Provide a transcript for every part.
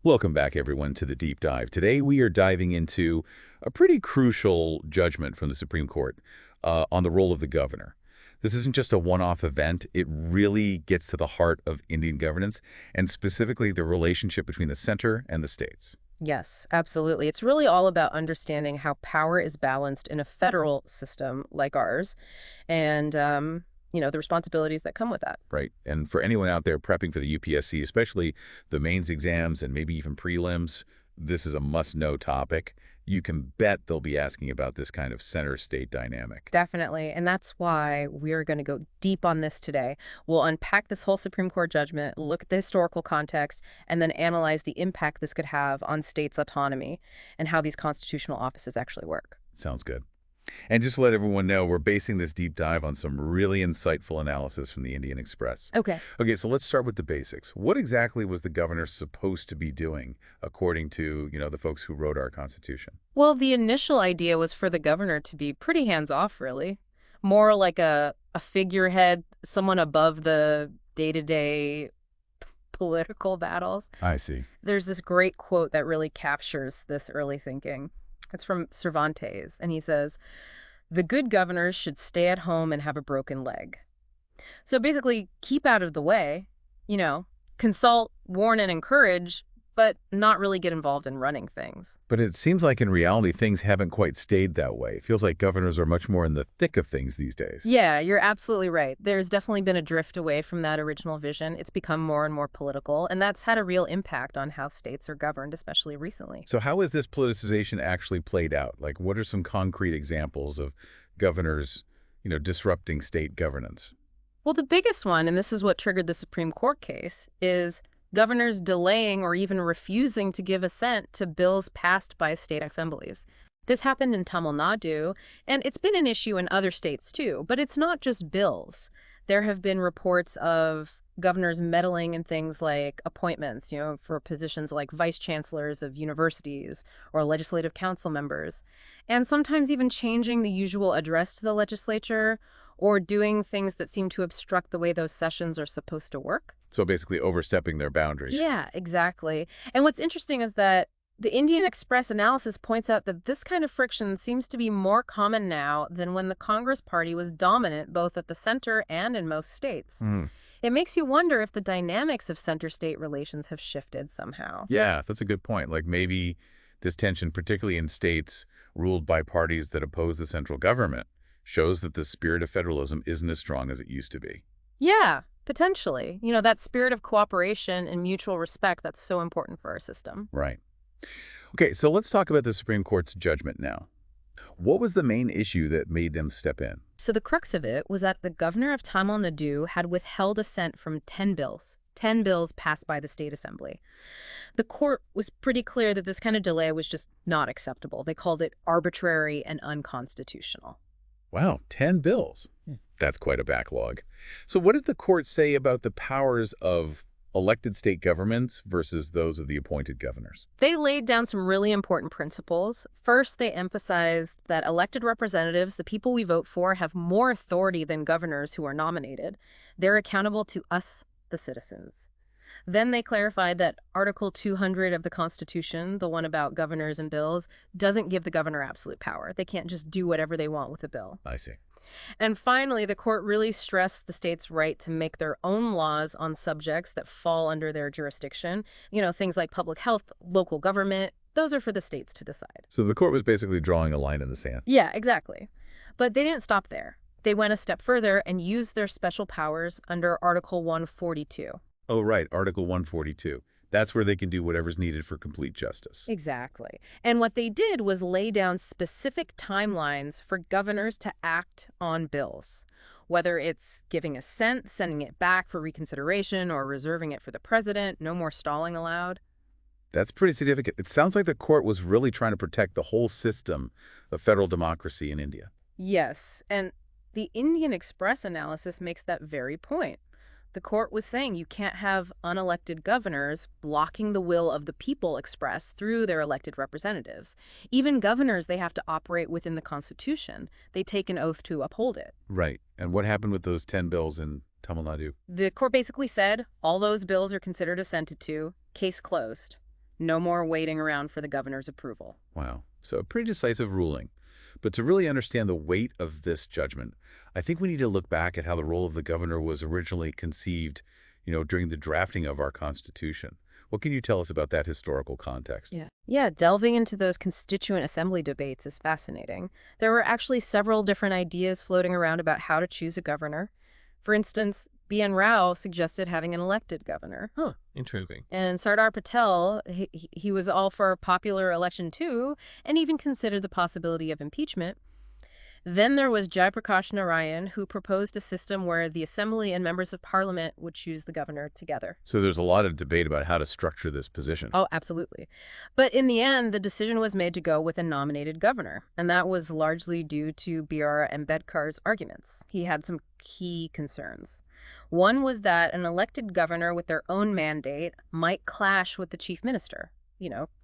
Welcome back, everyone, to the Deep Dive. Today, we are diving into a pretty crucial judgment from the Supreme Court on the role of the governor. This isn't just a one-off event. It really gets to the heart of Indian governance, and specifically the relationship between the center and the states. Yes, absolutely. It's really all about understanding how power is balanced in a federal system like ours and, the responsibilities that come with that. Right. And for anyone out there prepping for the UPSC, especially the mains exams and maybe even prelims, this is a must-know topic. You can bet they'll be asking about this kind of center-state dynamic. Definitely. And that's why we're going to go deep on this today. We'll unpack this whole Supreme Court judgment, look at the historical context, and then analyze the impact this could have on states' autonomy and how these constitutional offices actually work. Sounds good. And just to let everyone know, we're basing this deep dive on some really insightful analysis from the Indian Express. Okay. Okay, so let's start with the basics. What exactly was the governor supposed to be doing, according to, the folks who wrote our Constitution? Well, the initial idea was for the governor to be pretty hands-off, really. More like a figurehead, someone above the day-to-day political battles. I see. There's this great quote that really captures this early thinking. It's from Cervantes, and he says, "The good governors should stay at home and have a broken leg." So basically, keep out of the way, consult, warn, and encourage, but not really get involved in running things. But it seems like in reality, things haven't quite stayed that way. It feels like governors are much more in the thick of things these days. Yeah, you're absolutely right. There's definitely been a drift away from that original vision. It's become more and more political, and that's had a real impact on how states are governed, especially recently. So how has this politicization actually played out? Like, what are some concrete examples of governors, disrupting state governance? Well, the biggest one, and this is what triggered the Supreme Court case, is governors delaying or even refusing to give assent to bills passed by state assemblies. This happened in Tamil Nadu, and it's been an issue in other states too, but it's not just bills. There have been reports of governors meddling in things like appointments, for positions like vice chancellors of universities or legislative council members, and sometimes even changing the usual address to the legislature or doing things that seem to obstruct the way those sessions are supposed to work. So basically overstepping their boundaries. Yeah, exactly. And what's interesting is that the Indian Express analysis points out that this kind of friction seems to be more common now than when the Congress Party was dominant both at the center and in most states. It makes you wonder if the dynamics of center-state relations have shifted somehow. Yeah, that's a good point. Like maybe this tension, particularly in states ruled by parties that oppose the central government, shows that the spirit of federalism isn't as strong as it used to be. Yeah, potentially. That spirit of cooperation and mutual respect that's so important for our system. Right. Okay, so let's talk about the Supreme Court's judgment now. What was the main issue that made them step in? So the crux of it was that the governor of Tamil Nadu had withheld assent from 10 bills passed by the state assembly. The court was pretty clear that this kind of delay was just not acceptable. They called it arbitrary and unconstitutional. Wow, 10 bills. That's quite a backlog. So what did the court say about the powers of elected state governments versus those of the appointed governors? They laid down some really important principles. First, they emphasized that elected representatives, the people we vote for, have more authority than governors who are nominated. They're accountable to us, the citizens. Then they clarified that Article 200 of the Constitution, the one about governors and bills, doesn't give the governor absolute power. They can't just do whatever they want with a bill. I see. And finally, the court really stressed the state's right to make their own laws on subjects that fall under their jurisdiction. Things like public health, local government, those are for the states to decide. So the court was basically drawing a line in the sand. Yeah, exactly. But they didn't stop there. They went a step further and used their special powers under Article 142. Oh, right, Article 142. That's where they can do whatever's needed for complete justice. Exactly. And what they did was lay down specific timelines for governors to act on bills, whether it's giving assent, sending it back for reconsideration, or reserving it for the president. No more stalling allowed. That's pretty significant. It sounds like the court was really trying to protect the whole system of federal democracy in India. Yes, and the Indian Express analysis makes that very point. The court was saying you can't have unelected governors blocking the will of the people expressed through their elected representatives. Even governors, they have to operate within the Constitution. They take an oath to uphold it. Right. And what happened with those 10 bills in Tamil Nadu? The court basically said all those bills are considered assented to, case closed. No more waiting around for the governor's approval. Wow. So a pretty decisive ruling. But to really understand the weight of this judgment, I think we need to look back at how the role of the governor was originally conceived, during the drafting of our Constitution. What can you tell us about that historical context? Yeah, delving into those constituent assembly debates is fascinating. There were actually several different ideas floating around about how to choose a governor. For instance, B.N. Rao suggested having an elected governor. Huh, interesting. And Sardar Patel, he was all for popular election too, and even considered the possibility of impeachment. Then there was Jayaprakash Narayan, who proposed a system where the assembly and members of parliament would choose the governor together. So there's a lot of debate about how to structure this position. Oh, absolutely. But in the end, the decision was made to go with a nominated governor, and that was largely due to B.R. Ambedkar's arguments. He had some key concerns. One was that an elected governor with their own mandate might clash with the chief minister,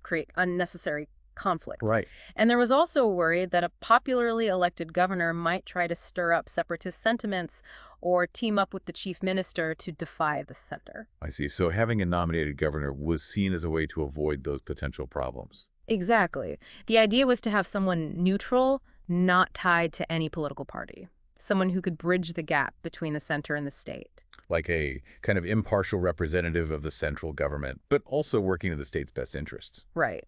create unnecessary conflict. Right. And there was also a worry that a popularly elected governor might try to stir up separatist sentiments or team up with the chief minister to defy the center. I see. So having a nominated governor was seen as a way to avoid those potential problems. Exactly. The idea was to have someone neutral, not tied to any political party. Someone who could bridge the gap between the center and the state. Like a kind of impartial representative of the central government, but also working in the state's best interests. Right.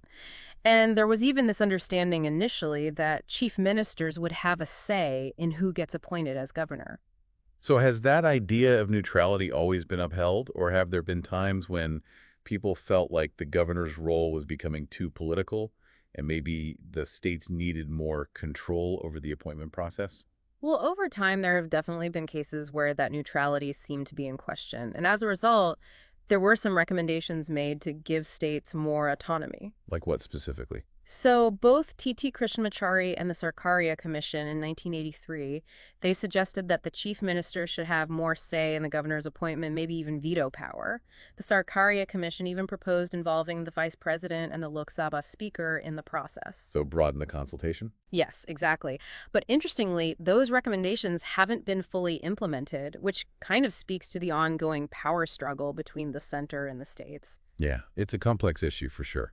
And there was even this understanding initially that chief ministers would have a say in who gets appointed as governor. So has that idea of neutrality always been upheld, or have there been times when people felt like the governor's role was becoming too political and maybe the states needed more control over the appointment process? Well, over time, there have definitely been cases where that neutrality seemed to be in question. And as a result, there were some recommendations made to give states more autonomy. Like what specifically? So both T.T. Krishnamachari and the Sarkaria Commission in 1983, they suggested that the chief minister should have more say in the governor's appointment, maybe even veto power. The Sarkaria Commission even proposed involving the vice president and the Lok Sabha speaker in the process. So broaden the consultation? Yes, exactly. But interestingly, those recommendations haven't been fully implemented, which kind of speaks to the ongoing power struggle between the center and the states. Yeah, it's a complex issue for sure.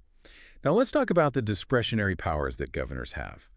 Now let's talk about the discretionary powers that governors have.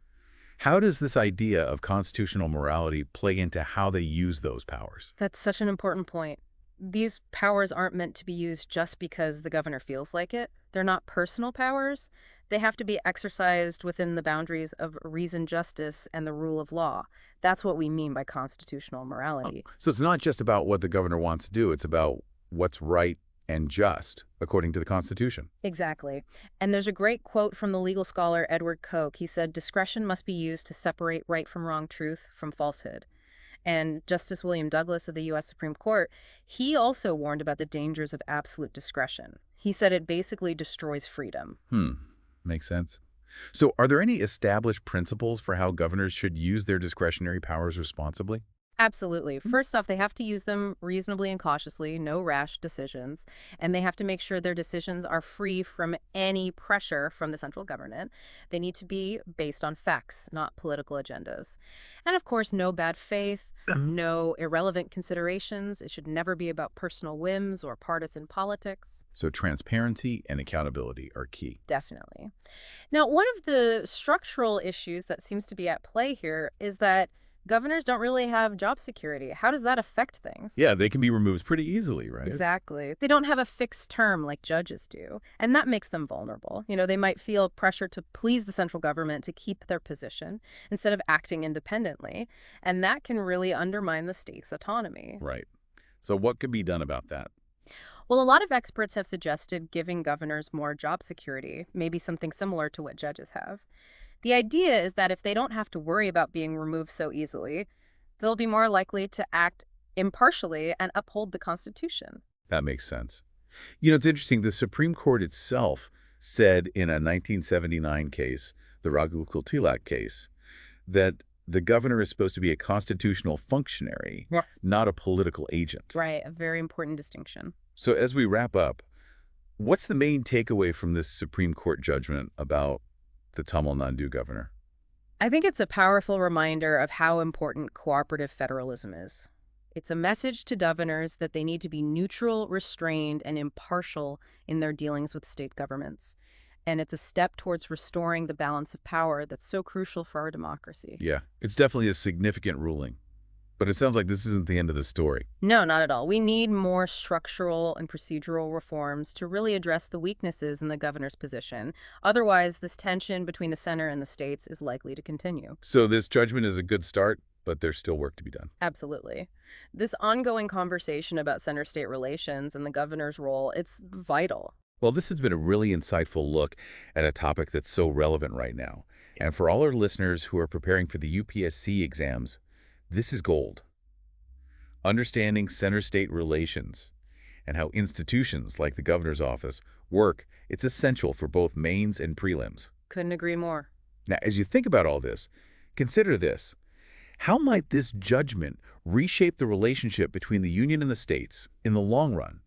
How does this idea of constitutional morality play into how they use those powers? That's such an important point. These powers aren't meant to be used just because the governor feels like it. They're not personal powers. They have to be exercised within the boundaries of reason, justice, and the rule of law. That's what we mean by constitutional morality. Oh, so it's not just about what the governor wants to do. It's about what's right and just, according to the Constitution. Exactly. And there's a great quote from the legal scholar Edward Koch. He said, "Discretion must be used to separate right from wrong, truth from falsehood." And Justice William Douglas of the U.S. Supreme Court, he also warned about the dangers of absolute discretion. He said it basically destroys freedom. Makes sense. So are there any established principles for how governors should use their discretionary powers responsibly? Absolutely. First off, they have to use them reasonably and cautiously, no rash decisions, and they have to make sure their decisions are free from any pressure from the central government. They need to be based on facts, not political agendas. And of course, no bad faith, no irrelevant considerations. It should never be about personal whims or partisan politics. So transparency and accountability are key. Definitely. Now, one of the structural issues that seems to be at play here is that governors don't really have job security. How does that affect things? Yeah, they can be removed pretty easily, right? Exactly. They don't have a fixed term like judges do, and that makes them vulnerable. They might feel pressure to please the central government to keep their position instead of acting independently, and that can really undermine the state's autonomy. Right. So what could be done about that? Well, a lot of experts have suggested giving governors more job security, maybe something similar to what judges have. The idea is that if they don't have to worry about being removed so easily, they'll be more likely to act impartially and uphold the Constitution. That makes sense. It's interesting. The Supreme Court itself said in a 1979 case, the Raghuwal Tilak case, that the governor is supposed to be a constitutional functionary, not a political agent. Right, a very important distinction. So as we wrap up, what's the main takeaway from this Supreme Court judgment about the Tamil Nadu governor? I think it's a powerful reminder of how important cooperative federalism is. It's a message to governors that they need to be neutral, restrained, and impartial in their dealings with state governments. And it's a step towards restoring the balance of power that's so crucial for our democracy. Yeah, it's definitely a significant ruling. But it sounds like this isn't the end of the story. No, not at all. We need more structural and procedural reforms to really address the weaknesses in the governor's position. Otherwise, this tension between the center and the states is likely to continue. So this judgment is a good start, but there's still work to be done. Absolutely. This ongoing conversation about center-state relations and the governor's role, it's vital. Well, this has been a really insightful look at a topic that's so relevant right now. And for all our listeners who are preparing for the UPSC exams, this is gold. Understanding center-state relations and how institutions like the governor's office work, it's essential for both mains and prelims. Couldn't agree more. Now, as you think about all this, consider this. How might this judgment reshape the relationship between the union and the states in the long run?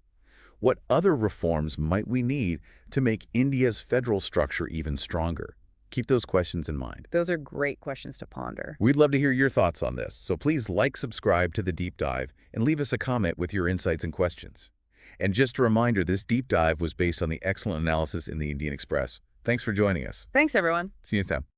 What other reforms might we need to make India's federal structure even stronger? Keep those questions in mind. Those are great questions to ponder. We'd love to hear your thoughts on this, so please subscribe to The Deep Dive, and leave us a comment with your insights and questions. And just a reminder, this deep dive was based on the excellent analysis in the Indian Express. Thanks for joining us. Thanks, everyone. See you next time.